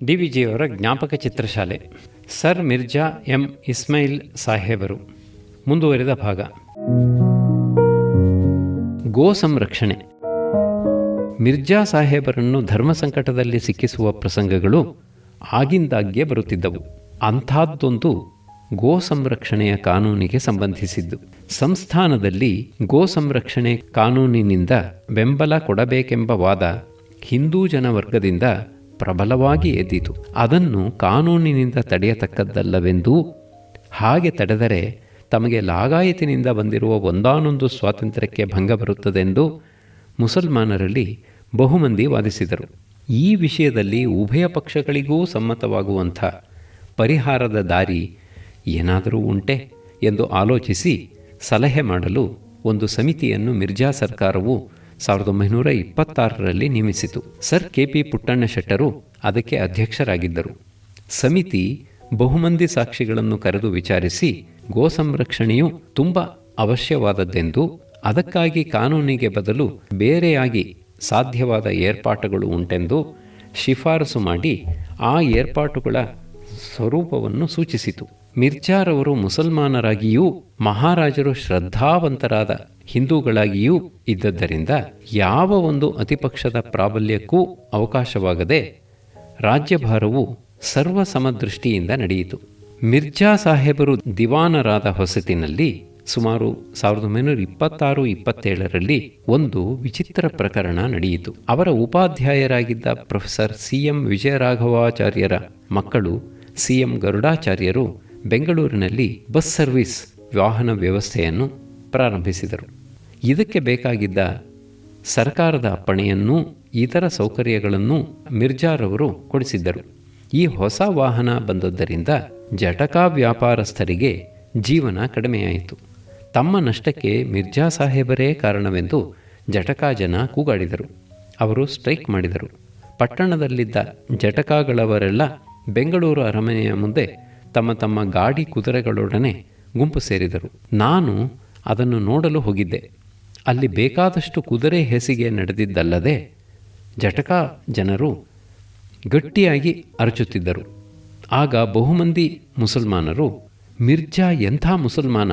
DVಜಿಯವರ ಜ್ಞಾಪಕ ಚಿತ್ರಶಾಲೆ, sir Mirza M Ismail ಸಾಹೇಬರು. ಮುಂದುವರಿದ ಭಾಗ. ಗೋ ಸಂರಕ್ಷಣೆ. ಮಿರ್ಜಾ ಸಾಹೇಬರನ್ನು ಧರ್ಮ ಸಂಕಟದಲ್ಲಿ ಸಿಕ್ಕಿಸುವ ಪ್ರಸಂಗಗಳು ಆಗಿಂದಾಗ್ಗೆ ಬರುತ್ತಿದ್ದವು. ಅಂಥದ್ದೊಂದು ಗೋ ಸಂರಕ್ಷಣೆಯ ಕಾನೂನಿಗೆ ಸಂಬಂಧಿಸಿದ್ದು. ಸಂಸ್ಥಾನದಲ್ಲಿ ಗೋ ಸಂರಕ್ಷಣೆ ಕಾನೂನಿನಿಂದ ಬೆಂಬಲ ಕೊಡಬೇಕೆಂಬ ವಾದ ಹಿಂದೂ ಜನವರ್ಗದಿಂದ ಪ್ರಬಲವಾಗಿ ಎದ್ದಿತು. ಅದನ್ನು ಕಾನೂನಿನಿಂದ ತಡೆಯತಕ್ಕದ್ದಲ್ಲವೆಂದೂ, ಹಾಗೆ ತಡೆದರೆ ತಮಗೆ ಲಾಗಾಯತಿನಿಂದ ಬಂದಿರುವ ಒಂದಾನೊಂದು ಸ್ವಾತಂತ್ರ್ಯಕ್ಕೆ ಭಂಗ ಬರುತ್ತದೆಂದು ಮುಸಲ್ಮಾನರಲ್ಲಿ ಬಹುಮಂದಿ ವಾದಿಸಿದರು. ಈ ವಿಷಯದಲ್ಲಿ ಉಭಯ ಪಕ್ಷಗಳಿಗೂ ಸಮ್ಮತವಾಗುವಂಥ ಪರಿಹಾರದ ದಾರಿ ಏನಾದರೂ ಉಂಟೆ ಎಂದು ಆಲೋಚಿಸಿ ಸಲಹೆ ಮಾಡಲು ಒಂದು ಸಮಿತಿಯನ್ನು ಮಿರ್ಜಾ ಸರ್ಕಾರವು 1926ರಲ್ಲಿ ನೇಮಿಸಿತು. ಸರ್ KP ಪುಟ್ಟಣ್ಣ ಶೆಟ್ಟರು ಅದಕ್ಕೆ ಅಧ್ಯಕ್ಷರಾಗಿದ್ದರು. ಸಮಿತಿ ಬಹುಮಂದಿ ಸಾಕ್ಷಿಗಳನ್ನು ಕರೆದು ವಿಚಾರಿಸಿ ಗೋ ಸಂರಕ್ಷಣೆಯು ತುಂಬ ಅವಶ್ಯವಾದದ್ದೆಂದು, ಅದಕ್ಕಾಗಿ ಕಾನೂನಿಗೆ ಬದಲು ಬೇರೆಯಾಗಿ ಸಾಧ್ಯವಾದ ಏರ್ಪಾಟುಗಳು ಉಂಟೆಂದು ಶಿಫಾರಸು ಮಾಡಿ ಆ ಏರ್ಪಾಟುಗಳ ಸ್ವರೂಪವನ್ನು ಸೂಚಿಸಿತು. ಮಿರ್ಜಾರವರು ಮುಸಲ್ಮಾನರಾಗಿಯೂ ಮಹಾರಾಜರು ಶ್ರದ್ಧಾವಂತರಾದ ಹಿಂದೂಗಳಾಗಿಯೂ ಇದ್ದದ್ದರಿಂದ ಯಾವ ಒಂದು ಅತಿಪಕ್ಷದ ಪ್ರಾಬಲ್ಯಕ್ಕೂ ಅವಕಾಶವಾಗದೆ ರಾಜ್ಯಭಾರವು ಸರ್ವಸಮದೃಷ್ಟಿಯಿಂದ ನಡೆಯಿತು. ಮಿರ್ಜಾ ಸಾಹೇಬರು ದಿವಾನರಾದ ಹೊಸತಿನಲ್ಲಿ ಸುಮಾರು 1926-27ರಲ್ಲಿ ಒಂದು ವಿಚಿತ್ರ ಪ್ರಕರಣ ನಡೆಯಿತು. ಅವರ ಉಪಾಧ್ಯಾಯರಾಗಿದ್ದ ಪ್ರೊಫೆಸರ್ CM ವಿಜಯರಾಘವಾಚಾರ್ಯರ ಮಕ್ಕಳು CM ಗರುಡಾಚಾರ್ಯರು ಬೆಂಗಳೂರಿನಲ್ಲಿ ಬಸ್ ಸರ್ವಿಸ್ ವಾಹನ ವ್ಯವಸ್ಥೆಯನ್ನು ಪ್ರಾರಂಭಿಸಿದರು. ಇದಕ್ಕೆ ಬೇಕಾಗಿದ್ದ ಸರ್ಕಾರದ ಅಪ್ಪಣೆಯನ್ನೂ ಇತರ ಸೌಕರ್ಯಗಳನ್ನೂ ಮಿರ್ಜಾರವರು ಕೊಡಿಸಿದ್ದರು. ಈ ಹೊಸ ವಾಹನ ಬಂದದ್ದರಿಂದ ಜಟಕಾ ವ್ಯಾಪಾರಸ್ಥರಿಗೆ ಜೀವನ ಕಡಿಮೆಯಾಯಿತು. ತಮ್ಮ ನಷ್ಟಕ್ಕೆ ಮಿರ್ಜಾ ಸಾಹೇಬರೇ ಕಾರಣವೆಂದು ಜಟಕಾ ಜನ ಕೂಗಾಡಿದರು. ಅವರು ಸ್ಟ್ರೈಕ್ ಮಾಡಿದರು. ಪಟ್ಟಣದಲ್ಲಿದ್ದ ಜಟಕಾಗಳವರೆಲ್ಲ ಬೆಂಗಳೂರು ಅರಮನೆಯ ಮುಂದೆ ತಮ್ಮ ತಮ್ಮ ಗಾಡಿ ಕುದುರೆಗಳೊಡನೆ ಗುಂಪು ಸೇರಿದರು. ನಾನು ಅದನ್ನು ನೋಡಲು ಹೋಗಿದ್ದೆ. ಅಲ್ಲಿ ಬೇಕಾದಷ್ಟು ಕುದುರೆ ಹೇಸಿಗೆ ನಡೆದಿದ್ದಲ್ಲದೆ ಜಟಕಾ ಜನರು ಗಟ್ಟಿಯಾಗಿ ಅರಚುತ್ತಿದ್ದರು. ಆಗ ಬಹುಮಂದಿ ಮುಸಲ್ಮಾನರು, ಮಿರ್ಜಾ ಎಂಥ ಮುಸಲ್ಮಾನ,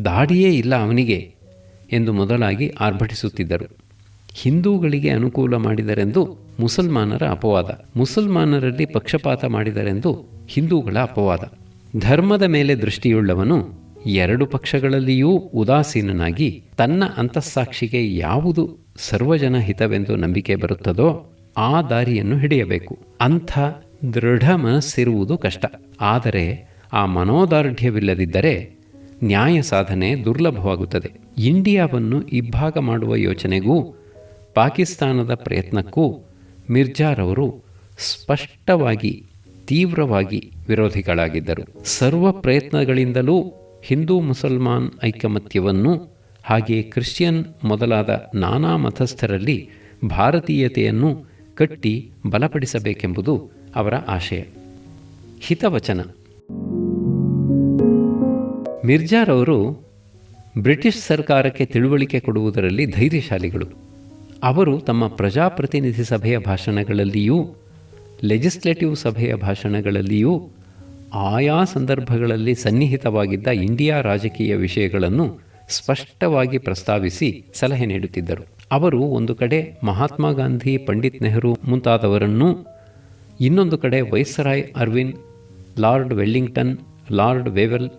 ದಾಡಿಯೇ ಇಲ್ಲ ಅವನಿಗೆ ಎಂದು ಮೊದಲಾಗಿ ಆರ್ಭಟಿಸುತ್ತಿದ್ದರು. ಹಿಂದೂಗಳಿಗೆ ಅನುಕೂಲ ಮಾಡಿದರೆಂದು ಮುಸಲ್ಮಾನರ ಅಪವಾದ, ಮುಸಲ್ಮಾನರಲ್ಲಿ ಪಕ್ಷಪಾತ ಮಾಡಿದರೆಂದು ಹಿಂದೂಗಳ ಅಪವಾದ. ಧರ್ಮದ ಮೇಲೆ ದೃಷ್ಟಿಯುಳ್ಳವನು ಎರಡು ಪಕ್ಷಗಳಲ್ಲಿಯೂ ಉದಾಸೀನನಾಗಿ ತನ್ನ ಅಂತಸ್ಸಾಕ್ಷಿಗೆ ಯಾವುದು ಸರ್ವಜನ ಹಿತವೆಂದು ನಂಬಿಕೆ ಬರುತ್ತದೋ ಆ ದಾರಿಯನ್ನು ಹಿಡಿಯಬೇಕು. ಅಂಥ ದೃಢ ಮನಸ್ಸಿರುವುದು ಕಷ್ಟ. ಆದರೆ ಆ ಮನೋದಾರ್ಢ್ಯವಿಲ್ಲದಿದ್ದರೆ ನ್ಯಾಯ ಸಾಧನೆ ದುರ್ಲಭವಾಗುತ್ತದೆ. ಇಂಡಿಯಾವನ್ನು ಇಬ್ಬಾಗ ಮಾಡುವ ಯೋಚನೆಗೂ ಪಾಕಿಸ್ತಾನದ ಪ್ರಯತ್ನಕ್ಕೂ ಮಿರ್ಜಾರವರು ಸ್ಪಷ್ಟವಾಗಿ ತೀವ್ರವಾಗಿ ವಿರೋಧಿಗಳಾಗಿದ್ದರು. ಸರ್ವ ಪ್ರಯತ್ನಗಳಿಂದಲೂ ಹಿಂದೂ ಮುಸಲ್ಮಾನ್ ಐಕಮತ್ಯವನ್ನು, ಹಾಗೆಯೇ ಕ್ರಿಶ್ಚಿಯನ್ ಮೊದಲಾದ ನಾನಾ ಮತಸ್ಥರಲ್ಲಿ ಭಾರತೀಯತೆಯನ್ನು ಕಟ್ಟಿ ಬಲಪಡಿಸಬೇಕೆಂಬುದು ಅವರ ಆಶಯ. ಹಿತವಚನ. ಮಿರ್ಜಾರವರು ಬ್ರಿಟಿಷ್ ಸರ್ಕಾರಕ್ಕೆ ತಿಳುವಳಿಕೆ ಕೊಡುವುದರಲ್ಲಿ ಧೈರ್ಯಶಾಲಿಗಳು. ಅವರು ತಮ್ಮ ಪ್ರಜಾಪ್ರತಿನಿಧಿ ಸಭೆಯ ಭಾಷಣಗಳಲ್ಲಿಯೂ ಲೆಜಿಸ್ಲೇಟಿವ್ ಸಭೆಯ ಭಾಷಣಗಳಲ್ಲಿಯೂ ಆಯಾ ಸಂದರ್ಭಗಳಲ್ಲಿ ಸನ್ನಿಹಿತವಾಗಿದ್ದ ಇಂಡಿಯಾ ರಾಜಕೀಯ ವಿಷಯಗಳನ್ನು ಸ್ಪಷ್ಟವಾಗಿ ಪ್ರಸ್ತಾವಿಸಿ ಸಲಹೆ ನೀಡುತ್ತಿದ್ದರು. ಅವರು ಒಂದು ಕಡೆ ಮಹಾತ್ಮ ಗಾಂಧಿ, ಪಂಡಿತ್ ನೆಹರು ಮುಂತಾದವರನ್ನೂ, ಇನ್ನೊಂದು ಕಡೆ viceroy Irwin, Lord Willingdon, Lord Wavell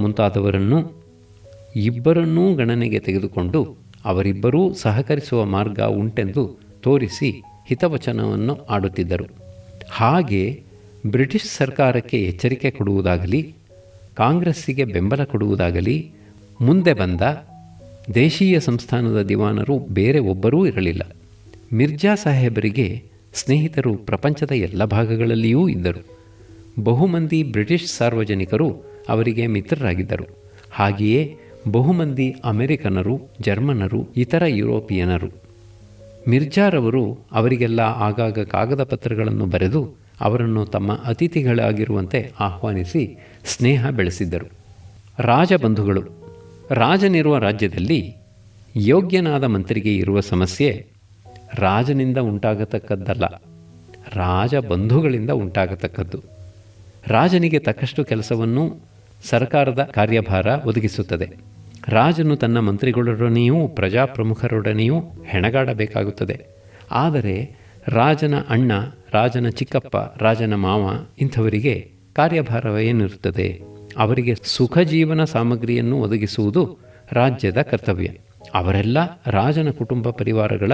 ಮುಂತಾದವರನ್ನೂ ಇಬ್ಬರನ್ನೂ ಗಣನೆಗೆ ತೆಗೆದುಕೊಂಡು ಅವರಿಬ್ಬರೂ ಸಹಕರಿಸುವ ಮಾರ್ಗ ಉಂಟೆಂದು ತೋರಿಸಿ ಹಿತವಚನವನ್ನು ಆಡುತ್ತಿದ್ದರು. ಹಾಗೆ ಬ್ರಿಟಿಷ್ ಸರ್ಕಾರಕ್ಕೆ ಎಚ್ಚರಿಕೆ ಕೊಡುವುದಾಗಲಿ, ಕಾಂಗ್ರೆಸ್ಸಿಗೆ ಬೆಂಬಲ ಕೊಡುವುದಾಗಲಿ ಮುಂದೆ ಬಂದ ದೇಶೀಯ ಸಂಸ್ಥಾನದ ದಿವಾನರು ಬೇರೆ ಒಬ್ಬರೂ ಇರಲಿಲ್ಲ. ಮಿರ್ಜಾ ಸಾಹೇಬರಿಗೆ ಸ್ನೇಹಿತರು ಪ್ರಪಂಚದ ಎಲ್ಲ ಭಾಗಗಳಲ್ಲಿಯೂ ಇದ್ದರು. ಬಹುಮಂದಿ ಬ್ರಿಟಿಷ್ ಸಾರ್ವಜನಿಕರು ಅವರಿಗೆ ಮಿತ್ರರಾಗಿದ್ದರು. ಹಾಗೆಯೇ ಬಹುಮಂದಿ ಅಮೆರಿಕನರು, ಜರ್ಮನರು, ಇತರ ಯುರೋಪಿಯನರು. ಮಿರ್ಜಾರವರು ಅವರಿಗೆಲ್ಲ ಆಗಾಗ ಕಾಗದ ಪತ್ರಗಳನ್ನು ಬರೆದು ಅವರನ್ನು ತಮ್ಮ ಅತಿಥಿಗಳಾಗಿರುವಂತೆ ಆಹ್ವಾನಿಸಿ ಸ್ನೇಹ ಬೆಳೆಸಿದ್ದರು. ರಾಜಬಂಧುಗಳು. ರಾಜನಿರುವ ರಾಜ್ಯದಲ್ಲಿ ಯೋಗ್ಯನಾದ ಮಂತ್ರಿಗೆ ಇರುವ ಸಮಸ್ಯೆ ರಾಜನಿಂದ ಉಂಟಾಗತಕ್ಕದ್ದಲ್ಲ, ರಾಜಬಂಧುಗಳಿಂದ ಉಂಟಾಗತಕ್ಕದ್ದು. ರಾಜನಿಗೆ ತಕ್ಕಷ್ಟು ಕೆಲಸವನ್ನು ಸರ್ಕಾರದ ಕಾರ್ಯಭಾರ ಒದಗಿಸುತ್ತದೆ. ರಾಜನು ತನ್ನ ಮಂತ್ರಿಗಳೊಡನೆಯೂ ಪ್ರಜಾಪ್ರಮುಖರೊಡನೆಯೂ ಹೆಣಗಾಡಬೇಕಾಗುತ್ತದೆ. ಆದರೆ ರಾಜನ ಅಣ್ಣ, ರಾಜನ ಚಿಕ್ಕಪ್ಪ, ರಾಜನ ಮಾವ ಇಂಥವರಿಗೆ ಕಾರ್ಯಭಾರವೇನಿರುತ್ತದೆ? ಅವರಿಗೆ ಸುಖ ಜೀವನ ಸಾಮಗ್ರಿಯನ್ನು ಒದಗಿಸುವುದು ರಾಜ್ಯದ ಕರ್ತವ್ಯ. ಅವರೆಲ್ಲ ರಾಜನ ಕುಟುಂಬ ಪರಿವಾರಗಳ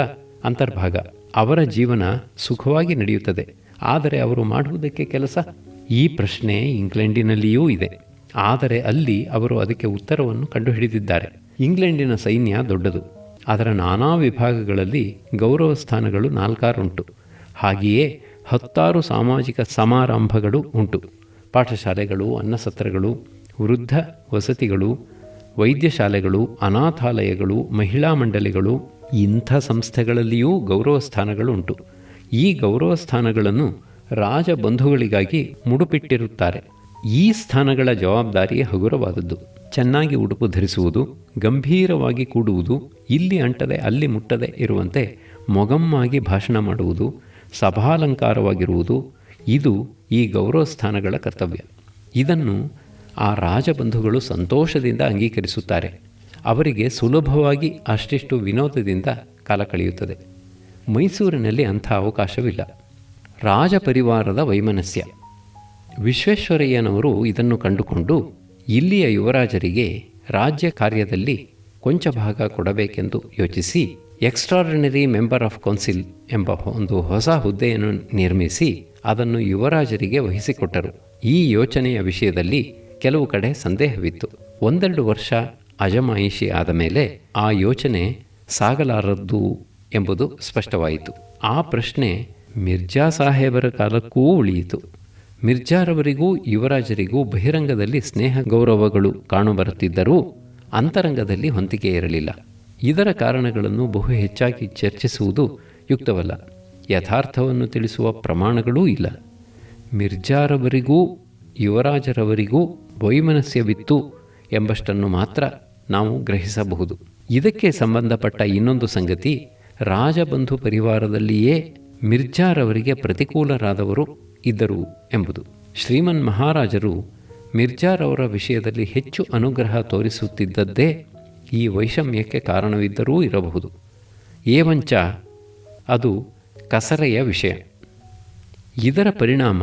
ಅಂತರ್ಭಾಗ. ಅವರ ಜೀವನ ಸುಖವಾಗಿ ನಡೆಯುತ್ತದೆ. ಆದರೆ ಅವರು ಮಾಡುವುದಕ್ಕೆ ಕೆಲಸ? ಈ ಪ್ರಶ್ನೆ ಇಂಗ್ಲೆಂಡಿನಲ್ಲಿಯೂ ಇದೆ. ಆದರೆ ಅಲ್ಲಿ ಅವರು ಅದಕ್ಕೆ ಉತ್ತರವನ್ನು ಕಂಡುಹಿಡಿದಿದ್ದಾರೆ. ಇಂಗ್ಲೆಂಡಿನ ಸೈನ್ಯ ದೊಡ್ಡದು. ಅದರ ನಾನಾ ವಿಭಾಗಗಳಲ್ಲಿ ಗೌರವ ಸ್ಥಾನಗಳು 4 ಉಂಟು. ಹಾಗೆಯೇ 10 ಸಾಮಾಜಿಕ ಸಮಾರಂಭಗಳು ಉಂಟು. ಪಾಠಶಾಲೆಗಳು, ಅನ್ನಸತ್ರಗಳು, ವೃದ್ಧ ವಸತಿಗಳು, ವೈದ್ಯಶಾಲೆಗಳು, ಅನಾಥಾಲಯಗಳು, ಮಹಿಳಾ ಮಂಡಳಿಗಳು, ಇಂಥ ಸಂಸ್ಥೆಗಳಲ್ಲಿಯೂ ಗೌರವ ಸ್ಥಾನಗಳು ಉಂಟು. ಈ ಗೌರವ ಸ್ಥಾನಗಳನ್ನು ರಾಜಬಂಧುಗಳಿಗಾಗಿ ಮುಡುಪಿಟ್ಟಿರುತ್ತಾರೆ. ಈ ಸ್ಥಾನಗಳ ಜವಾಬ್ದಾರಿ ಹಗುರವಾದದ್ದು. ಚೆನ್ನಾಗಿ ಉಡುಪು ಧರಿಸುವುದು, ಗಂಭೀರವಾಗಿ ಕೂಡುವುದು, ಇಲ್ಲಿ ಅಂಟದೆ ಅಲ್ಲಿ ಮುಟ್ಟದೆ ಇರುವಂತೆ ಮೊಗಮ್ಮಾಗಿ ಭಾಷಣ ಮಾಡುವುದು, ಸಭಾಲಂಕಾರವಾಗಿರುವುದು, ಇದು ಈ ಗೌರವ ಸ್ಥಾನಗಳ ಕರ್ತವ್ಯ. ಇದನ್ನು ಆ ರಾಜಬಂಧುಗಳು ಸಂತೋಷದಿಂದ ಅಂಗೀಕರಿಸುತ್ತಾರೆ. ಅವರಿಗೆ ಸುಲಭವಾಗಿ ಅಷ್ಟಿಷ್ಟು ವಿನೋದದಿಂದ ಕಾಲ ಕಳೆಯುತ್ತದೆ. ಮೈಸೂರಿನಲ್ಲಿ ಅಂಥ ಅವಕಾಶವಿಲ್ಲ. ರಾಜಪರಿವಾರದ ವೈಮನಸ್ಯ. ವಿಶ್ವೇಶ್ವರಯ್ಯನವರು ಇದನ್ನು ಕಂಡುಕೊಂಡು ಇಲ್ಲಿಯ ಯುವರಾಜರಿಗೆ ರಾಜ್ಯ ಕಾರ್ಯದಲ್ಲಿ ಕೊಂಚ ಭಾಗ ಕೊಡಬೇಕೆಂದು ಯೋಚಿಸಿ ಎಕ್ಸ್ಟ್ರಾರ್ಡಿನರಿ ಮೆಂಬರ್ ಆಫ್ ಕೌನ್ಸಿಲ್ ಎಂಬ ಒಂದು ಹೊಸ ಹುದ್ದೆಯನ್ನು ನಿರ್ಮಿಸಿ ಅದನ್ನು ಯುವರಾಜರಿಗೆ ವಹಿಸಿಕೊಟ್ಟರು. ಈ ಯೋಚನೆಯ ವಿಷಯದಲ್ಲಿ ಕೆಲವು ಕಡೆ ಸಂದೇಹವಿತ್ತು. 1-2 ವರ್ಷ ಅಜಮಾಯಿಷಿ ಆದ ಮೇಲೆ ಆ ಯೋಚನೆ ಸಾಗಲಾರದ್ದು ಎಂಬುದು ಸ್ಪಷ್ಟವಾಯಿತು. ಆ ಪ್ರಶ್ನೆ ಮಿರ್ಜಾ ಸಾಹೇಬರ ಕಾಲಕ್ಕೂ ಉಳಿಯಿತು. ಮಿರ್ಜಾರವರಿಗೂ ಯುವರಾಜರಿಗೂ ಬಹಿರಂಗದಲ್ಲಿ ಸ್ನೇಹ ಗೌರವಗಳು ಕಾಣುಬರುತ್ತಿದ್ದರೂ ಅಂತರಂಗದಲ್ಲಿ ಹೊಂದಿಕೆ ಇರಲಿಲ್ಲ. ಇದರ ಕಾರಣಗಳನ್ನು ಬಹು ಹೆಚ್ಚಾಗಿ ಚರ್ಚಿಸುವುದು ಯುಕ್ತವಲ್ಲ. ಯಥಾರ್ಥವನ್ನು ತಿಳಿಸುವ ಪ್ರಮಾಣಗಳೂ ಇಲ್ಲ. ಮಿರ್ಜಾರವರಿಗೂ ಯುವರಾಜರವರಿಗೂ ವೈಮನಸ್ಯವಿತ್ತು ಎಂಬಷ್ಟನ್ನು ಮಾತ್ರ ನಾವು ಗ್ರಹಿಸಬಹುದು. ಇದಕ್ಕೆ ಸಂಬಂಧಪಟ್ಟ ಇನ್ನೊಂದು ಸಂಗತಿ, ರಾಜಬಂಧು ಪರಿವಾರದಲ್ಲಿಯೇ ಮಿರ್ಜಾರವರಿಗೆ ಪ್ರತಿಕೂಲರಾದವರು ಇದ್ದರು ಎಂಬುದು. ಶ್ರೀಮನ್ ಮಹಾರಾಜರು ಮಿರ್ಜಾರವರ ವಿಷಯದಲ್ಲಿ ಹೆಚ್ಚು ಅನುಗ್ರಹ ತೋರಿಸುತ್ತಿದ್ದದ್ದೇ ಈ ವೈಷಮ್ಯಕ್ಕೆ ಕಾರಣವಿದ್ದರೂ ಇರಬಹುದು. ಏವಂಚ ಅದು ಕಸರೆಯ ವಿಷಯ. ಇದರ ಪರಿಣಾಮ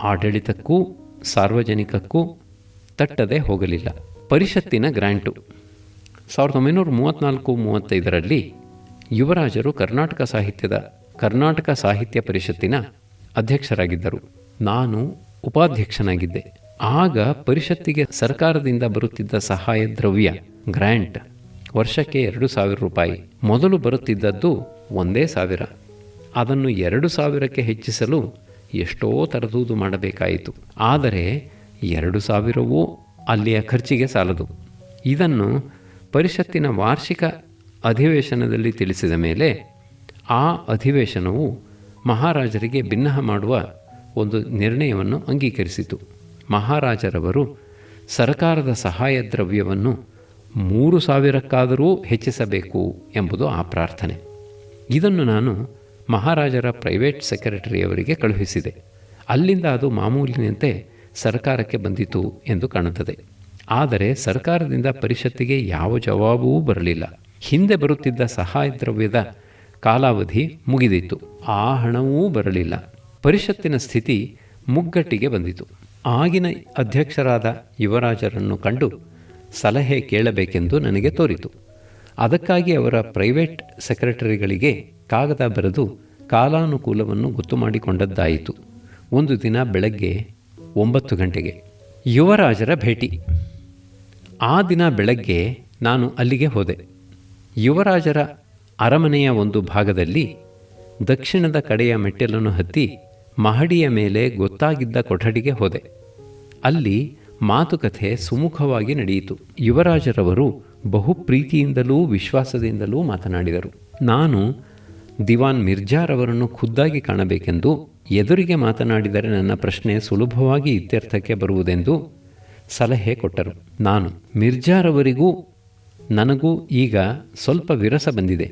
ಆಡಳಿತಕ್ಕೂ ಸಾರ್ವಜನಿಕಕ್ಕೂ ತಟ್ಟದೆ ಹೋಗಲಿಲ್ಲ. ಪರಿಷತ್ತಿನ ಗ್ರ್ಯಾಂಟು 1934-35ರಲ್ಲಿ ಯುವರಾಜರು ಕರ್ನಾಟಕ ಸಾಹಿತ್ಯ ಪರಿಷತ್ತಿನ ಅಧ್ಯಕ್ಷರಾಗಿದ್ದರು. ನಾನು ಉಪಾಧ್ಯಕ್ಷನಾಗಿದ್ದೆ. ಆಗ ಪರಿಷತ್ತಿಗೆ ಸರ್ಕಾರದಿಂದ ಬರುತ್ತಿದ್ದ ಸಹಾಯ ದ್ರವ್ಯ ಗ್ರ್ಯಾಂಟ್ ವರ್ಷಕ್ಕೆ 2,000 ರೂಪಾಯಿ. ಮೊದಲು ಬರುತ್ತಿದ್ದದ್ದು 1,000. ಅದನ್ನು 2,000ಕ್ಕೆ ಹೆಚ್ಚಿಸಲು ಎಷ್ಟೋ ತರದೂದು ಮಾಡಬೇಕಾಯಿತು. ಆದರೆ 2,000ವೂ ಅಲ್ಲಿಯ ಖರ್ಚಿಗೆ ಸಾಲದು. ಇದನ್ನು ಪರಿಷತ್ತಿನ ವಾರ್ಷಿಕ ಅಧಿವೇಶನದಲ್ಲಿ ತಿಳಿಸಿದ ಮೇಲೆ ಆ ಅಧಿವೇಶನವು ಮಹಾರಾಜರಿಗೆ ಬಿನ್ನಹ ಮಾಡುವ ಒಂದು ನಿರ್ಣಯವನ್ನು ಅಂಗೀಕರಿಸಿತು. ಮಹಾರಾಜರವರು ಸರ್ಕಾರದ ಸಹಾಯ ದ್ರವ್ಯವನ್ನು 3,000ಕ್ಕಾದರೂ ಹೆಚ್ಚಿಸಬೇಕು ಎಂಬುದು ಆ ಪ್ರಾರ್ಥನೆ. ಇದನ್ನು ನಾನು ಮಹಾರಾಜರ ಪ್ರೈವೇಟ್ ಸೆಕ್ರೆಟರಿಯವರಿಗೆ ಕಳುಹಿಸಿದೆ. ಅಲ್ಲಿಂದ ಅದು ಮಾಮೂಲಿನಂತೆ ಸರ್ಕಾರಕ್ಕೆ ಬಂದಿತು ಎಂದು ಕಾಣುತ್ತದೆ. ಆದರೆ ಸರ್ಕಾರದಿಂದ ಪರಿಷತ್ತಿಗೆ ಯಾವ ಜವಾಬೂ ಬರಲಿಲ್ಲ. ಹಿಂದೆ ಬರುತ್ತಿದ್ದ ಸಹಾಯ ದ್ರವ್ಯದ ಕಾಲಾವಧಿ ಮುಗಿದಿತ್ತು. ಆ ಹಣವೂ ಬರಲಿಲ್ಲ. ಪರಿಷತ್ತಿನ ಸ್ಥಿತಿ ಮುಗ್ಗಟ್ಟಿಗೆ ಬಂದಿತು. ಆಗಿನ ಅಧ್ಯಕ್ಷರಾದ ಯುವರಾಜರನ್ನು ಕಂಡು ಸಲಹೆ ಕೇಳಬೇಕೆಂದು ನನಗೆ ತೋರಿತು. ಅದಕ್ಕಾಗಿ ಅವರ ಪ್ರೈವೇಟ್ ಸೆಕ್ರೆಟರಿಗಳಿಗೆ ಕಾಗದ ಬರೆದು ಕಾಲಾನುಕೂಲವನ್ನು ಗೊತ್ತು ಮಾಡಿಕೊಂಡದ್ದಾಯಿತು. ಒಂದು ದಿನ ಬೆಳಗ್ಗೆ 9 ಗಂಟೆಗೆ ಯುವರಾಜರ ಭೇಟಿ. ಆ ದಿನ ಬೆಳಗ್ಗೆ ನಾನು ಅಲ್ಲಿಗೆ ಹೋದೆ. ಯುವರಾಜರ ಅರಮನೆಯ ಒಂದು ಭಾಗದಲ್ಲಿ ದಕ್ಷಿಣದ ಕಡೆಯ ಮೆಟ್ಟಿಲನ್ನು ಹತ್ತಿ ಮಹಡಿಯ ಮೇಲೆ ಗೊತ್ತಾಗಿದ್ದ ಕೊಠಡಿಗೆ ಹೋದೆ. ಅಲ್ಲಿ ಮಾತುಕತೆ ಸುಮುಖವಾಗಿ ನಡೆಯಿತು. ಯುವರಾಜರವರು ಬಹು ಪ್ರೀತಿಯಿಂದಲೂ ವಿಶ್ವಾಸದಿಂದಲೂ ಮಾತನಾಡಿದರು. ನಾನು ದಿವಾನ್ ಮಿರ್ಜಾರವರನ್ನು ಖುದ್ದಾಗಿ ಕಾಣಬೇಕೆಂದು, ಎದುರಿಗೆ ಮಾತನಾಡಿದರೆ ನನ್ನ ಪ್ರಶ್ನೆ ಸುಲಭವಾಗಿ ಇತ್ಯರ್ಥಕ್ಕೆ ಬರುವುದೆಂದು ಸಲಹೆ ಕೊಟ್ಟರು. ನಾನು ಮಿರ್ಜಾರವರಿಗೂ ನನಗೂ ಈಗ ಸ್ವಲ್ಪ ವಿರಸ ಬಂದಿದೆ.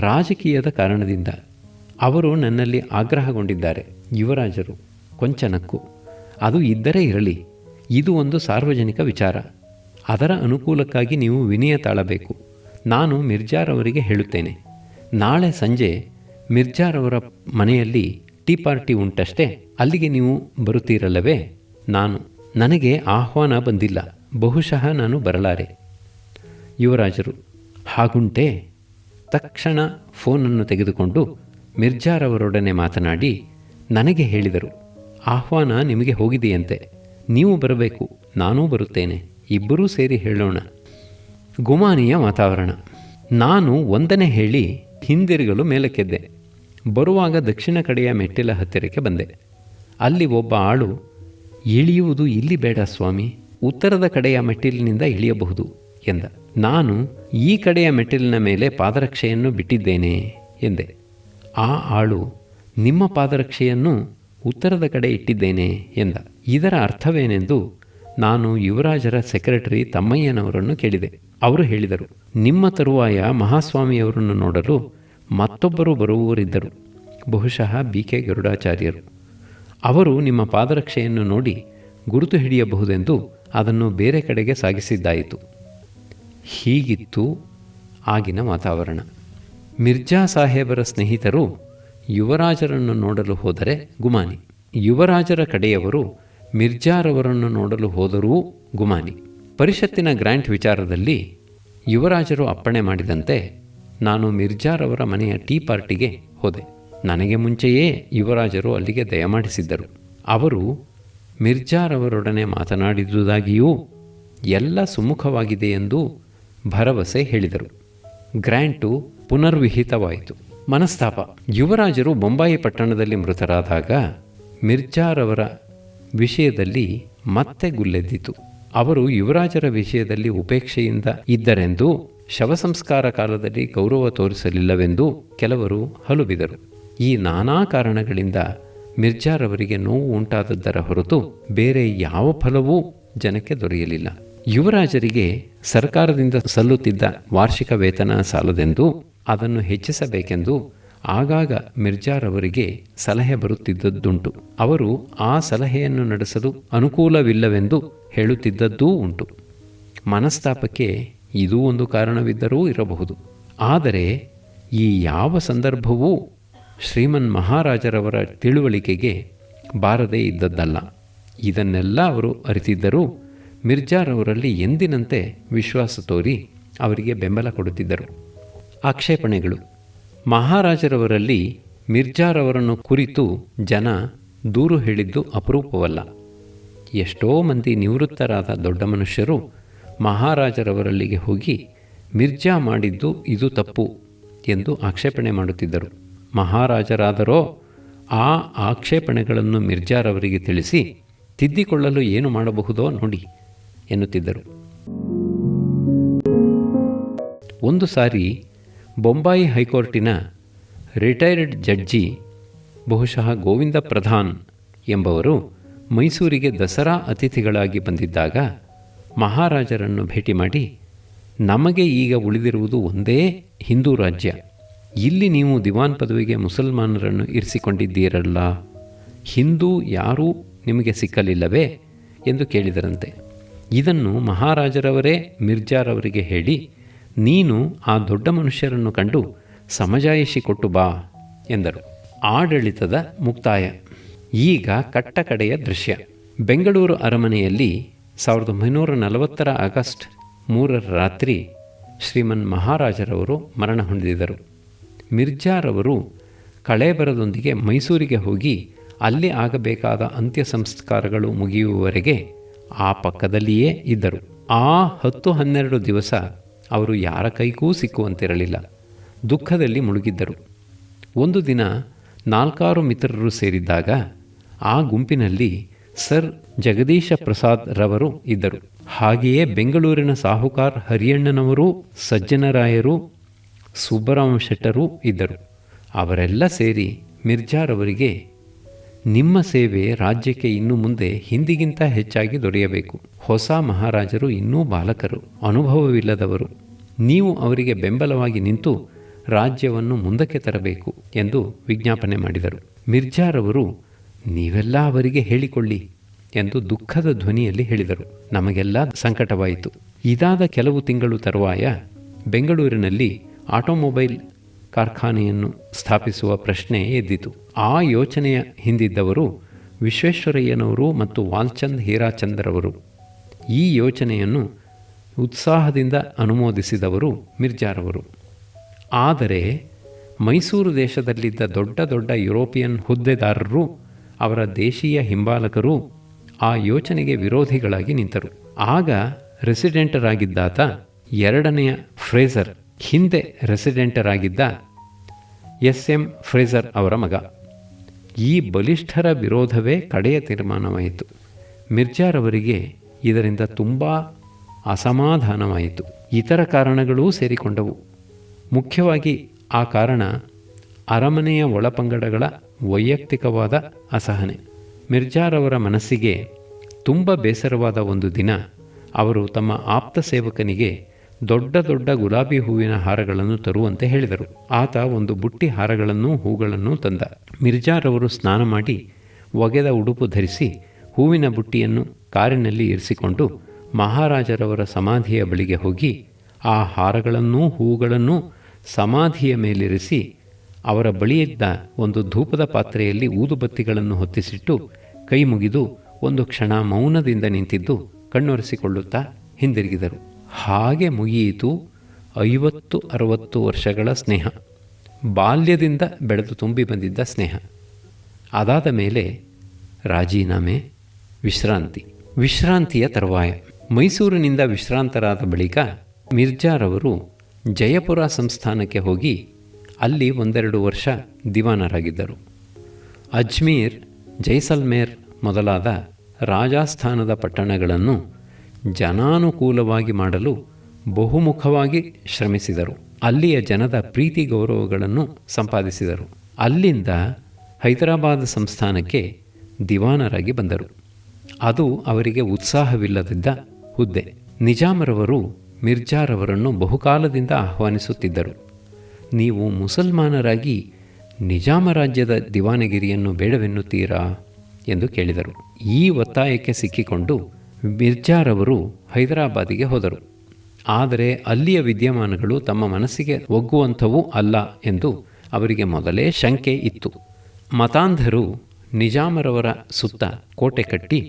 ರಾಜಕೀಯದ ಕಾರಣದಿಂದ. ಅವರು ನನ್ನಲ್ಲಿ ಆಗ್ರಹಗೊಂಡಿದ್ದಾರೆ. ಯುವರಾಜರು ಕೊಂಚ ನಕ್ಕು. ಅದು ಇದ್ದರೆ ಇರಲಿ, ಇದು ಒಂದು ಸಾರ್ವಜನಿಕ ವಿಚಾರ. ಅದರ ಅನುಕೂಲಕ್ಕಾಗಿ ನೀವು ವಿನಯ ತಾಳಬೇಕು. ನಾನು ಮಿರ್ಜಾರವರಿಗೆ ಹೇಳುತ್ತೇನೆ. ನಾಳೆ ಸಂಜೆ ಮಿರ್ಜಾರವರ ಮನೆಯಲ್ಲಿ ಟೀ ಪಾರ್ಟಿ ಉಂಟಷ್ಟೇ, ಅಲ್ಲಿಗೆ ನೀವು ಬರುತ್ತೀರಲ್ಲವೇ? ನನಗೆ ಆಹ್ವಾನ ಬಂದಿಲ್ಲ, ಬಹುಶಃ ನಾನು ಬರಲಾರೆ. ಯುವರಾಜರು ಹಾಗುಂಟೆ? ತಕ್ಷಣ ಫೋನನ್ನು ತೆಗೆದುಕೊಂಡು ಮಿರ್ಜಾರವರೊಡನೆ ಮಾತನಾಡಿ ನನಗೆ ಹೇಳಿದರು, ಆಹ್ವಾನ ನಿಮಗೆ ಹೋಗಿದೆಯಂತೆ, ನೀವು ಬರಬೇಕು, ನಾನೂ ಬರುತ್ತೇನೆ, ಇಬ್ಬರೂ ಸೇರಿ ಹೇಳೋಣ. ಗುಮಾನಿಯ ವಾತಾವರಣ. ನಾನು ವಂದನೆ ಹೇಳಿ ಹಿಂದಿರುಗಲು ಮೇಲಕ್ಕೆದ್ದೆ. ಬರುವಾಗ ದಕ್ಷಿಣ ಕಡೆಯ ಮೆಟ್ಟಿಲ ಹತ್ತಿರಕ್ಕೆ ಬಂದೆ. ಅಲ್ಲಿ ಒಬ್ಬ ಆಳು, ಇಳಿಯುವುದು ಇಲ್ಲಿ ಬೇಡ ಸ್ವಾಮಿ, ಉತ್ತರದ ಕಡೆಯ ಮೆಟ್ಟಿಲಿನಿಂದ ಇಳಿಯಬಹುದು ಎಂದ. ನಾನು ಈ ಕಡೆಯ ಮೆಟ್ಟಿಲಿನ ಮೇಲೆ ಪಾದರಕ್ಷೆಯನ್ನು ಬಿಟ್ಟಿದ್ದೇನೆ ಎಂದೆ. ಆ ಆಳು, ನಿಮ್ಮ ಪಾದರಕ್ಷೆಯನ್ನು ಉತ್ತರದ ಕಡೆ ಇಟ್ಟಿದ್ದೇನೆ ಎಂದ. ಇದರ ಅರ್ಥವೇನೆಂದು ನಾನು ಯುವರಾಜರ ಸೆಕ್ರೆಟರಿ ತಮ್ಮಯ್ಯನವರನ್ನು ಕೇಳಿದೆ. ಅವರು ಹೇಳಿದರು, ನಿಮ್ಮ ತರುವಾಯ ಮಹಾಸ್ವಾಮಿಯವರನ್ನು ನೋಡಲು ಮತ್ತೊಬ್ಬರು ಬರುವವರಿದ್ದರು, ಬಹುಶಃ BK ಗರುಡಾಚಾರ್ಯರು. ಅವರು ನಿಮ್ಮ ಪಾದರಕ್ಷೆಯನ್ನು ನೋಡಿ ಗುರುತು ಹಿಡಿಯಬಹುದೆಂದು ಅದನ್ನು ಬೇರೆ ಕಡೆಗೆ ಸಾಗಿಸಿದ್ದಾಯಿತು. ಹೀಗಿತ್ತು ಆಗಿನ ವಾತಾವರಣ. ಮಿರ್ಜಾ ಸಾಹೇಬರ ಸ್ನೇಹಿತರು ಯುವರಾಜರನ್ನು ನೋಡಲು ಹೋದರೆ ಗುಮಾನಿ, ಯುವರಾಜರ ಕಡೆಯವರು ಮಿರ್ಜಾರವರನ್ನು ನೋಡಲು ಹೋದರೂ ಗುಮಾನಿ. ಪರಿಷತ್ತಿನ ಗ್ರ್ಯಾಂಟ್ ವಿಚಾರದಲ್ಲಿ ಯುವರಾಜರು ಅಪ್ಪಣೆ ಮಾಡಿದಂತೆ ನಾನು ಮಿರ್ಜಾರವರ ಮನೆಯ ಟೀ ಪಾರ್ಟಿಗೆ ಹೋದೆ. ನನಗೆ ಮುಂಚೆಯೇ ಯುವರಾಜರು ಅಲ್ಲಿಗೆ ದಯಮಾಡಿಸಿದ್ದರು. ಅವರು ಮಿರ್ಜಾರವರೊಡನೆ ಮಾತನಾಡಿದುದಾಗಿಯೂ ಎಲ್ಲ ಸುಮುಖವಾಗಿದೆ ಎಂದು ಭರವಸೆ ಹೇಳಿದರು. ಗ್ರ್ಯಾಂಟು ಪುನರ್ವಿಹಿತವಾಯಿತು. ಮನಸ್ತಾಪ. ಯುವರಾಜರು ಬೊಂಬಾಯಿ ಪಟ್ಟಣದಲ್ಲಿ ಮೃತರಾದಾಗ ಮಿರ್ಜಾರವರ ವಿಷಯದಲ್ಲಿ ಮತ್ತೆ ಗುಲ್ಲೆದ್ದಿತು. ಅವರು ಯುವರಾಜರ ವಿಷಯದಲ್ಲಿ ಉಪೇಕ್ಷೆಯಿಂದ ಇದ್ದರೆಂದು, ಶವಸಂಸ್ಕಾರ ಕಾಲದಲ್ಲಿ ಗೌರವ ತೋರಿಸಲಿಲ್ಲವೆಂದು ಕೆಲವರು ಹಲುಬಿದರು. ಈ ನಾನಾ ಕಾರಣಗಳಿಂದ ಮಿರ್ಜಾರವರಿಗೆ ನೋವು ಉಂಟಾದದ್ದರ ಹೊರತು ಬೇರೆ ಯಾವ ಫಲವೂ ಜನಕ್ಕೆ ದೊರೆಯಲಿಲ್ಲ. ಯುವರಾಜರಿಗೆ ಸರ್ಕಾರದಿಂದ ಸಲ್ಲುತ್ತಿದ್ದ ವಾರ್ಷಿಕ ವೇತನ ಸಾಲದೆಂದು ಅದನ್ನು ಹೆಚ್ಚಿಸಬೇಕೆಂದು ಆಗಾಗ ಮಿರ್ಜಾರವರಿಗೆ ಸಲಹೆ ಬರುತ್ತಿದ್ದದ್ದುಂಟು. ಅವರು ಆ ಸಲಹೆಯನ್ನು ನಡೆಸಲು ಅನುಕೂಲವಿಲ್ಲವೆಂದು ಹೇಳುತ್ತಿದ್ದದ್ದೂ ಉಂಟು. ಮನಸ್ತಾಪಕ್ಕೆ ಇದೂ ಒಂದು ಕಾರಣವಿದ್ದರೂ ಇರಬಹುದು. ಆದರೆ ಈ ಯಾವ ಸಂದರ್ಭವೂ ಶ್ರೀಮನ್ ಮಹಾರಾಜರವರ ತಿಳುವಳಿಕೆಗೆ ಬಾರದೇ ಇದ್ದದ್ದಲ್ಲ. ಇದನ್ನೆಲ್ಲ ಅವರು ಅರಿತಿದ್ದರೂ ಮಿರ್ಜಾರವರಲ್ಲಿ ಎಂದಿನಂತೆ ವಿಶ್ವಾಸ ತೋರಿ ಅವರಿಗೆ ಬೆಂಬಲ ಕೊಡುತ್ತಿದ್ದರು. ಆಕ್ಷೇಪಣೆಗಳು. ಮಹಾರಾಜರವರಲ್ಲಿ ಮಿರ್ಜಾರವರನ್ನು ಕುರಿತು ಜನ ದೂರು ಹೇಳಿದ್ದು ಅಪರೂಪವಲ್ಲ. ಎಷ್ಟೋ ಮಂದಿ ನಿವೃತ್ತರಾದ ದೊಡ್ಡ ಮನುಷ್ಯರು ಮಹಾರಾಜರವರಲ್ಲಿಗೆ ಹೋಗಿ ಮಿರ್ಜಾ ಮಾಡಿದ್ದು ಇದು ತಪ್ಪು ಎಂದು ಆಕ್ಷೇಪಣೆ ಮಾಡುತ್ತಿದ್ದರು. ಮಹಾರಾಜರಾದರೋ ಆ ಆಕ್ಷೇಪಣೆಗಳನ್ನು ಮಿರ್ಜಾರವರಿಗೆ ತಿಳಿಸಿ ತಿದ್ದಿಕೊಳ್ಳಲು ಏನು ಮಾಡಬಹುದೋ ನೋಡಿ ಎನ್ನುತ್ತಿದ್ದರು. ಒಂದು ಸಾರಿ ಬೊಂಬಾಯಿ ಹೈಕೋರ್ಟಿನ ರಿಟೈರ್ಡ್ ಜಡ್ಜಿ, ಬಹುಶಃ ಗೋವಿಂದ ಪ್ರಧಾನ್ ಎಂಬವರು ಮೈಸೂರಿಗೆ ದಸರಾ ಅತಿಥಿಗಳಾಗಿ ಬಂದಿದ್ದಾಗ ಮಹಾರಾಜರನ್ನು ಭೇಟಿ ಮಾಡಿ, ನಮಗೆ ಈಗ ಉಳಿದಿರುವುದು ಒಂದೇ ಹಿಂದೂ ರಾಜ್ಯ, ಇಲ್ಲಿ ನೀವು ದಿವಾನ್ ಪದವಿಗೆ ಮುಸಲ್ಮಾನರನ್ನು ಇರಿಸಿಕೊಂಡಿದ್ದೀರಲ್ಲ, ಹಿಂದೂ ಯಾರೂ ನಿಮಗೆ ಸಿಕ್ಕಲಿಲ್ಲವೇ ಎಂದು ಕೇಳಿದರಂತೆ. ಇದನ್ನು ಮಹಾರಾಜರವರೇ ಮಿರ್ಜಾರವರಿಗೆ ಹೇಳಿ, ನೀನು ಆ ದೊಡ್ಡ ಮನುಷ್ಯರನ್ನು ಕಂಡು ಸಮಜಾಯಿಷಿ ಕೊಟ್ಟು ಬಾ ಎಂದರು. ಆಡಳಿತದ ಮುಕ್ತಾಯ. ಈಗ ಕಟ್ಟಕಡೆಯ ದೃಶ್ಯ. ಬೆಂಗಳೂರು ಅರಮನೆಯಲ್ಲಿ 1940 ಆಗಸ್ಟ್ 3 ರಾತ್ರಿ ಶ್ರೀಮನ್ ಮಹಾರಾಜರವರು ಮರಣ ಹೊಂದಿದರು. ಮಿರ್ಜಾರವರು ಕಳೇಬರದೊಂದಿಗೆ ಮೈಸೂರಿಗೆ ಹೋಗಿ ಅಲ್ಲಿ ಆಗಬೇಕಾದ ಅಂತ್ಯ ಸಂಸ್ಕಾರಗಳು ಮುಗಿಯುವವರೆಗೆ ಆ ಪಕ್ಕದಲ್ಲಿಯೇ ಇದ್ದರು. ಆ 10-12 ದಿವಸ ಅವರು ಯಾರ ಕೈಗೂ ಸಿಕ್ಕುವಂತಿರಲಿಲ್ಲ. ದುಃಖದಲ್ಲಿ ಮುಳುಗಿದ್ದರು. ಒಂದು ದಿನ 4 ಮಿತ್ರರು ಸೇರಿದ್ದಾಗ ಆ ಗುಂಪಿನಲ್ಲಿ ಸರ್ ಜಗದೀಶ ಪ್ರಸಾದ್ ರವರು ಇದ್ದರು. ಹಾಗೆಯೇ ಬೆಂಗಳೂರಿನ ಸಾಹುಕಾರ್ ಹರಿಯಣ್ಣನವರೂ, ಸಜ್ಜನರಾಯರು, ಸುಬ್ಬರಾಮ ಶೆಟ್ಟರೂ ಇದ್ದರು. ಅವರೆಲ್ಲ ಸೇರಿ ಮಿರ್ಜಾರವರಿಗೆ, ನಿಮ್ಮ ಸೇವೆ ರಾಜ್ಯಕ್ಕೆ ಇನ್ನು ಮುಂದೆ ಹಿಂದಿಗಿಂತ ಹೆಚ್ಚಾಗಿ ದೊರೆಯಬೇಕು. ಹೊಸ ಮಹಾರಾಜರು ಇನ್ನೂ ಬಾಲಕರು, ಅನುಭವವಿಲ್ಲದವರು. ನೀವು ಅವರಿಗೆ ಬೆಂಬಲವಾಗಿ ನಿಂತು ರಾಜ್ಯವನ್ನು ಮುಂದಕ್ಕೆ ತರಬೇಕು ಎಂದು ವಿಜ್ಞಾಪನೆ ಮಾಡಿದರು. ಮಿರ್ಜಾರವರು ನೀವೆಲ್ಲ ಅವರಿಗೆ ಹೇಳಿಕೊಳ್ಳಿ ಎಂದು ದುಃಖದ ಧ್ವನಿಯಲ್ಲಿ ಹೇಳಿದರು. ನಮಗೆಲ್ಲ ಸಂಕಟವಾಯಿತು. ಇದಾದ ಕೆಲವು ತಿಂಗಳು ತರುವಾಯ ಬೆಂಗಳೂರಿನಲ್ಲಿ ಆಟೋಮೊಬೈಲ್ ಕಾರ್ಖಾನೆಯನ್ನು ಸ್ಥಾಪಿಸುವ ಪ್ರಶ್ನೆ ಎದ್ದಿತು. ಆ ಯೋಚನೆಯ ಹಿಂದಿದ್ದವರು ವಿಶ್ವೇಶ್ವರಯ್ಯನವರು ಮತ್ತು ವಾಲ್ಚಂದ್ ಹೀರಾಚಂದ್ರವರು. ಈ ಯೋಚನೆಯನ್ನು ಉತ್ಸಾಹದಿಂದ ಅನುಮೋದಿಸಿದವರು ಮಿರ್ಜಾರವರು. ಆದರೆ ಮೈಸೂರು ದೇಶದಲ್ಲಿದ್ದ ದೊಡ್ಡ ದೊಡ್ಡ ಯುರೋಪಿಯನ್ ಹುದ್ದೆದಾರರು, ಅವರ ದೇಶೀಯ ಹಿಂಬಾಲಕರು ಆ ಯೋಚನೆಗೆ ವಿರೋಧಿಗಳಾಗಿ ನಿಂತರು. ಆಗ ರೆಸಿಡೆಂಟರಾಗಿದ್ದಾತ ಎರಡನೆಯ ಫ್ರೇಜರ್, ಹಿಂದೆ ರೆಸಿಡೆಂಟರಾಗಿದ್ದ ಎಸ್.ಎಂ. ಫ್ರೇಜರ್ ಅವರ ಮಗ. ಈ ಬಲಿಷ್ಠರ ವಿರೋಧವೇ ಕಡೆಯ ತೀರ್ಮಾನವಾಯಿತು. ಮಿರ್ಜಾರವರಿಗೆ ಇದರಿಂದ ತುಂಬ ಅಸಮಾಧಾನವಾಯಿತು. ಇತರ ಕಾರಣಗಳೂ ಸೇರಿಕೊಂಡವು. ಮುಖ್ಯವಾಗಿ ಆ ಕಾರಣ ಅರಮನೆಯ ಒಳಪಂಗಡಗಳ ವೈಯಕ್ತಿಕವಾದ ಅಸಹನೆ. ಮಿರ್ಜಾರವರ ಮನಸ್ಸಿಗೆ ತುಂಬ ಬೇಸರವಾದ ಒಂದು ದಿನ ಅವರು ತಮ್ಮ ಆಪ್ತ ಸೇವಕನಿಗೆ ದೊಡ್ಡ ದೊಡ್ಡ ಗುಲಾಬಿ ಹೂವಿನ ಹಾರಗಳನ್ನು ತರುವಂತೆ ಹೇಳಿದರು. ಆತ ಒಂದು ಬುಟ್ಟಿ ಹಾರಗಳನ್ನೂ ಹೂಗಳನ್ನೂ ತಂದ. ಮಿರ್ಜಾರವರು ಸ್ನಾನ ಮಾಡಿ ಒಗೆದ ಉಡುಪು ಧರಿಸಿ ಹೂವಿನ ಬುಟ್ಟಿಯನ್ನು ಕಾರಿನಲ್ಲಿ ಇರಿಸಿಕೊಂಡು ಮಹಾರಾಜರವರ ಸಮಾಧಿಯ ಬಳಿಗೆ ಹೋಗಿ ಆ ಹಾರಗಳನ್ನೂ ಹೂಗಳನ್ನೂ ಸಮಾಧಿಯ ಮೇಲಿರಿಸಿ ಅವರ ಬಳಿಯಿದ್ದ ಒಂದು ಧೂಪದ ಪಾತ್ರೆಯಲ್ಲಿ ಊದುಬತ್ತಿಗಳನ್ನು ಹೊತ್ತಿಸಿಟ್ಟು ಕೈ ಮುಗಿದು ಒಂದು ಕ್ಷಣ ಮೌನದಿಂದ ನಿಂತಿದ್ದು ಕಣ್ಣೊರೆಸಿಕೊಳ್ಳುತ್ತಾ ಹಿಂದಿರುಗಿದರು. ಹಾಗೆ ಮುಗಿಯಿತು 50-60 ವರ್ಷಗಳ ಸ್ನೇಹ, ಬಾಲ್ಯದಿಂದ ಬೆಳೆದು ತುಂಬಿ ಬಂದಿದ್ದ ಸ್ನೇಹ. ಅದಾದ ಮೇಲೆ ರಾಜೀನಾಮೆ, ವಿಶ್ರಾಂತಿಯ ತರುವಾಯ. ಮೈಸೂರಿನಿಂದ ವಿಶ್ರಾಂತರಾದ ಬಳಿಕ ಮಿರ್ಜಾರವರು ಜಯಪುರ ಸಂಸ್ಥಾನಕ್ಕೆ ಹೋಗಿ ಅಲ್ಲಿ 1-2 ವರ್ಷ ದಿವಾನರಾಗಿದ್ದರು. ಅಜ್ಮೀರ್, ಜೈಸಲ್ಮೇರ್ ಮೊದಲಾದ ರಾಜಸ್ಥಾನದ ಪಟ್ಟಣಗಳನ್ನು ಜನಾನುಕೂಲವಾಗಿ ಮಾಡಲು ಬಹುಮುಖವಾಗಿ ಶ್ರಮಿಸಿದರು. ಅಲ್ಲಿಯ ಜನದ ಪ್ರೀತಿ ಗೌರವಗಳನ್ನು ಸಂಪಾದಿಸಿದರು. ಅಲ್ಲಿಂದ ಹೈದರಾಬಾದ್ ಸಂಸ್ಥಾನಕ್ಕೆ ದಿವಾನರಾಗಿ ಬಂದರು. ಅದು ಅವರಿಗೆ ಉತ್ಸಾಹವಿಲ್ಲದಿದ್ದ ಹುದ್ದೆ. ನಿಜಾಮರವರು ಮಿರ್ಜಾರವರನ್ನು ಬಹುಕಾಲದಿಂದ ಆಹ್ವಾನಿಸುತ್ತಿದ್ದರು. ನೀವು ಮುಸಲ್ಮಾನರಾಗಿ ನಿಜಾಮ ರಾಜ್ಯದ ದಿವಾನಗಿರಿಯನ್ನು ಬೇಡವೆನ್ನುತ್ತೀರಾ ಎಂದು ಕೇಳಿದರು. ಈ ಒತ್ತಾಯಕ್ಕೆ ಸಿಕ್ಕಿಕೊಂಡು ಮಿರ್ಜಾರವರು ಹೈದರಾಬಾದಿಗೆ ಹೋದರು. ಆದರೆ ಅಲ್ಲಿಯ ವಿದ್ಯಮಾನಗಳು ತಮ್ಮ ಮನಸ್ಸಿಗೆ ಒಗ್ಗುವಂಥವೂ ಅಲ್ಲ ಎಂದು ಅವರಿಗೆ ಮೊದಲೇ ಶಂಕೆ ಇತ್ತು. ಮತಾಂಧರು ನಿಜಾಮರವರ ಸುತ್ತ ಕೋಟೆ ಕಟ್ಟಿ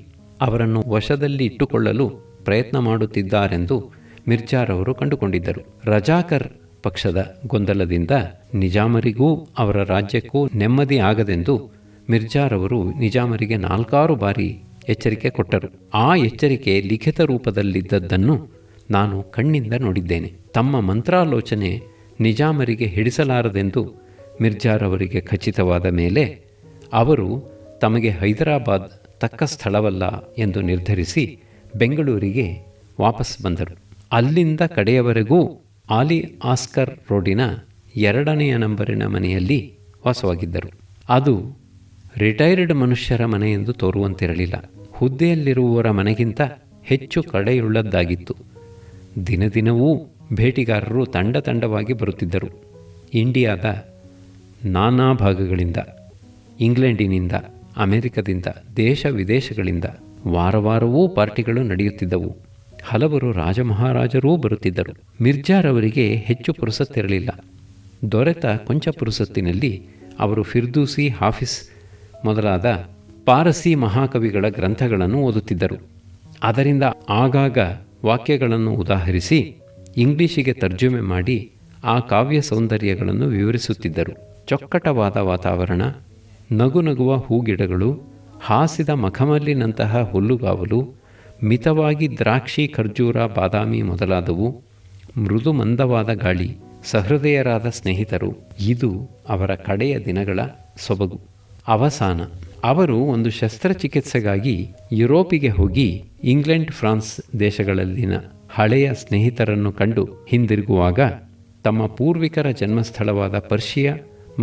ಅವರನ್ನು ವಶದಲ್ಲಿ ಇಟ್ಟುಕೊಳ್ಳಲು ಪ್ರಯತ್ನ ಮಾಡುತ್ತಿದ್ದಾರೆಂದು ಮಿರ್ಜಾರವರು ಕಂಡುಕೊಂಡಿದ್ದರು. ರಜಾಕರ್ ಪಕ್ಷದ ಗೊಂದಲದಿಂದ ನಿಜಾಮರಿಗೂ ಅವರ ರಾಜ್ಯಕ್ಕೂ ನೆಮ್ಮದಿ ಆಗದೆಂದು ಮಿರ್ಜಾರವರು ನಿಜಾಮರಿಗೆ 4-6 ಬಾರಿ ಎಚ್ಚರಿಕೆ ಕೊಟ್ಟರು. ಆ ಎಚ್ಚರಿಕೆ ಲಿಖಿತ ರೂಪದಲ್ಲಿದ್ದದ್ದನ್ನು ನಾನು ಕಣ್ಣಿಂದ ನೋಡಿದ್ದೇನೆ. ತಮ್ಮ ಮಂತ್ರಾಲೋಚನೆ ನಿಜಾಮರಿಗೆ ಹಿಡಿಸಲಾರದೆಂದು ಮಿರ್ಜಾರವರಿಗೆ ಖಚಿತವಾದ ಮೇಲೆ ಅವರು ತಮಗೆ ಹೈದರಾಬಾದ್ ತಕ್ಕ ಸ್ಥಳವಲ್ಲ ಎಂದು ನಿರ್ಧರಿಸಿ ಬೆಂಗಳೂರಿಗೆ ವಾಪಸ್ ಬಂದರು. ಅಲ್ಲಿಂದ ಕಡೆಯವರೆಗೂ ಆಲಿ ಆಸ್ಕರ್ ರೋಡಿನ 2ನೇ ನಂಬರಿನ ಮನೆಯಲ್ಲಿ ವಾಸವಾಗಿದ್ದರು. ಅದು ರಿಟೈರ್ಡ್ ಮನುಷ್ಯರ ಮನೆ ಎಂದು ತೋರುವಂತಿರಲಿಲ್ಲ. ಹುದ್ದೆಯಲ್ಲಿರುವವರ ಮನೆಗಿಂತ ಹೆಚ್ಚು ಕಡೆಯುಳ್ಳದ್ದಾಗಿತ್ತು. ದಿನದಿನವೂ ಭೇಟಿಗಾರರು ತಂಡವಾಗಿ ಬರುತ್ತಿದ್ದರು. ಇಂಡಿಯಾದ ನಾನಾ ಭಾಗಗಳಿಂದ, ಇಂಗ್ಲೆಂಡಿನಿಂದ, ಅಮೆರಿಕದಿಂದ, ದೇಶ ವಿದೇಶಗಳಿಂದ ವಾರವೂ ಪಾರ್ಟಿಗಳು ನಡೆಯುತ್ತಿದ್ದವು. ಹಲವರು ರಾಜಮಹಾರಾಜರೂ ಬರುತ್ತಿದ್ದರು. ಮಿರ್ಜಾರವರಿಗೆ ಹೆಚ್ಚು ಪುರುಸತ್ತಿರಲಿಲ್ಲ. ದೊರೆತ ಕೊಂಚ ಪುರುಸತ್ತಿನಲ್ಲಿ ಅವರು ಫಿರ್ದೂಸಿ, ಹಾಫಿಸ್ ಮೊದಲಾದ ಪಾರಸಿ ಮಹಾಕವಿಗಳ ಗ್ರಂಥಗಳನ್ನು ಓದುತ್ತಿದ್ದರು. ಅದರಿಂದ ಆಗಾಗ ವಾಕ್ಯಗಳನ್ನು ಉದಾಹರಿಸಿ ಇಂಗ್ಲಿಷಿಗೆ ತರ್ಜುಮೆ ಮಾಡಿ ಆ ಕಾವ್ಯ ಸೌಂದರ್ಯಗಳನ್ನು ವಿವರಿಸುತ್ತಿದ್ದರು. ಚೊಕ್ಕಟವಾದ ವಾತಾವರಣ, ನಗುನಗುವ ಹೂಗಿಡಗಳು, ಹಾಸಿದ ಮಖಮಲ್ಲಿನಂತಹ ಹುಲ್ಲುಗಾವಲು, ಮಿತವಾಗಿ ದ್ರಾಕ್ಷಿ, ಖರ್ಜೂರ, ಬಾದಾಮಿ ಮೊದಲಾದವು, ಮೃದು ಮಂದವಾದ ಗಾಳಿ, ಸಹೃದಯರಾದ ಸ್ನೇಹಿತರು, ಇದು ಅವರ ಕಡೆಯ ದಿನಗಳ ಸೊಬಗು. ಅವಸಾನ ಅವರು ಒಂದು ಶಸ್ತ್ರಚಿಕಿತ್ಸೆಗಾಗಿ ಯುರೋಪಿಗೆ ಹೋಗಿ ಇಂಗ್ಲೆಂಡ್, ಫ್ರಾನ್ಸ್ ದೇಶಗಳಲ್ಲಿನ ಹಳೆಯ ಸ್ನೇಹಿತರನ್ನು ಕಂಡು ಹಿಂದಿರುಗುವಾಗ ತಮ್ಮ ಪೂರ್ವಿಕರ ಜನ್ಮಸ್ಥಳವಾದ ಪರ್ಷಿಯಾ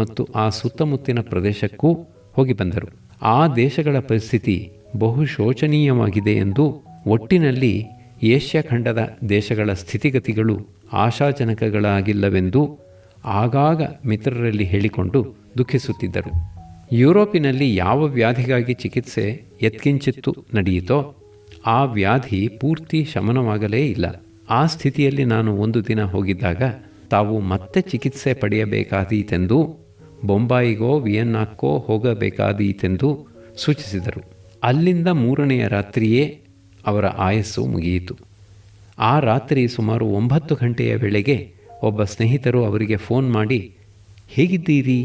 ಮತ್ತು ಆ ಸುತ್ತಮುತ್ತಿನ ಪ್ರದೇಶಕ್ಕೂ ಹೋಗಿ ಬಂದರು. ಆ ದೇಶಗಳ ಪರಿಸ್ಥಿತಿ ಬಹು ಶೋಚನೀಯವಾಗಿದೆ ಎಂದು, ಒಟ್ಟಿನಲ್ಲಿ ಏಷ್ಯಾ ಖಂಡದ ದೇಶಗಳ ಸ್ಥಿತಿಗತಿಗಳು ಆಶಾಜನಕಗಳಾಗಿಲ್ಲವೆಂದು ಆಗಾಗ ಮಿತ್ರರಲ್ಲಿ ಹೇಳಿಕೊಂಡು ದುಃಖಿಸುತ್ತಿದ್ದರು. ಯುರೋಪಿನಲ್ಲಿ ಯಾವ ವ್ಯಾಧಿಗಾಗಿ ಚಿಕಿತ್ಸೆ ಯತ್ಕಿಂಚಿತ್ತು ನಡೆಯಿತೋ ಆ ವ್ಯಾಧಿ ಪೂರ್ತಿ ಶಮನವಾಗಲೇ ಇಲ್ಲ. ಆ ಸ್ಥಿತಿಯಲ್ಲಿ ನಾನು ಒಂದು ದಿನ ಹೋಗಿದ್ದಾಗ ತಾವು ಮತ್ತೆ ಚಿಕಿತ್ಸೆ ಪಡೆಯಬೇಕಾದೀತೆಂದೂ ಬೊಂಬಾಯಿಗೋ ವಿಯನ್ನಾಕ್ಕೋ ಹೋಗಬೇಕಾದೀತೆಂದು ಸೂಚಿಸಿದರು. ಅಲ್ಲಿಂದ 3ನೆಯ ರಾತ್ರಿಯೇ ಅವರ ಆಯಸ್ಸು ಮುಗಿಯಿತು. ಆ ರಾತ್ರಿ ಸುಮಾರು 9 ಗಂಟೆಯ ವೇಳೆಗೆ ಒಬ್ಬ ಸ್ನೇಹಿತರು ಅವರಿಗೆ ಫೋನ್ ಮಾಡಿ ಹೇಗಿದ್ದೀರಿ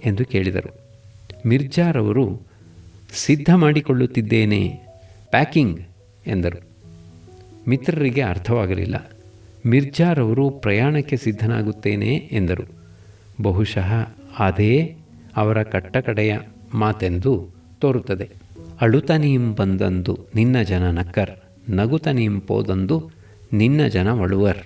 ಎಂದು ಕೇಳಿದರು. ಮಿರ್ಜಾರವರು ಸಿದ್ಧ ಮಾಡಿಕೊಳ್ಳುತ್ತಿದ್ದೇನೆ, ಪ್ಯಾಕಿಂಗ್ ಎಂದರು. ಮಿತ್ರರಿಗೆ ಅರ್ಥವಾಗಲಿಲ್ಲ. ಮಿರ್ಜಾರವರು ಪ್ರಯಾಣಕ್ಕೆ ಸಿದ್ಧನಾಗುತ್ತೇನೆ ಎಂದರು. ಬಹುಶಃ ಅದೇ ಅವರ ಕಟ್ಟಕಡೆಯ ಮಾತೆಂದು ತೋರುತ್ತದೆ. ಅಳುತ ನೀಂ ಬಂದಂದು ನಿನ್ನ ಜನ ನಕ್ಕರ್, ನಗುತ ನೀಂ ಪೋದಂದು ನಿನ್ನ ಜನ ಒಳುವರ್.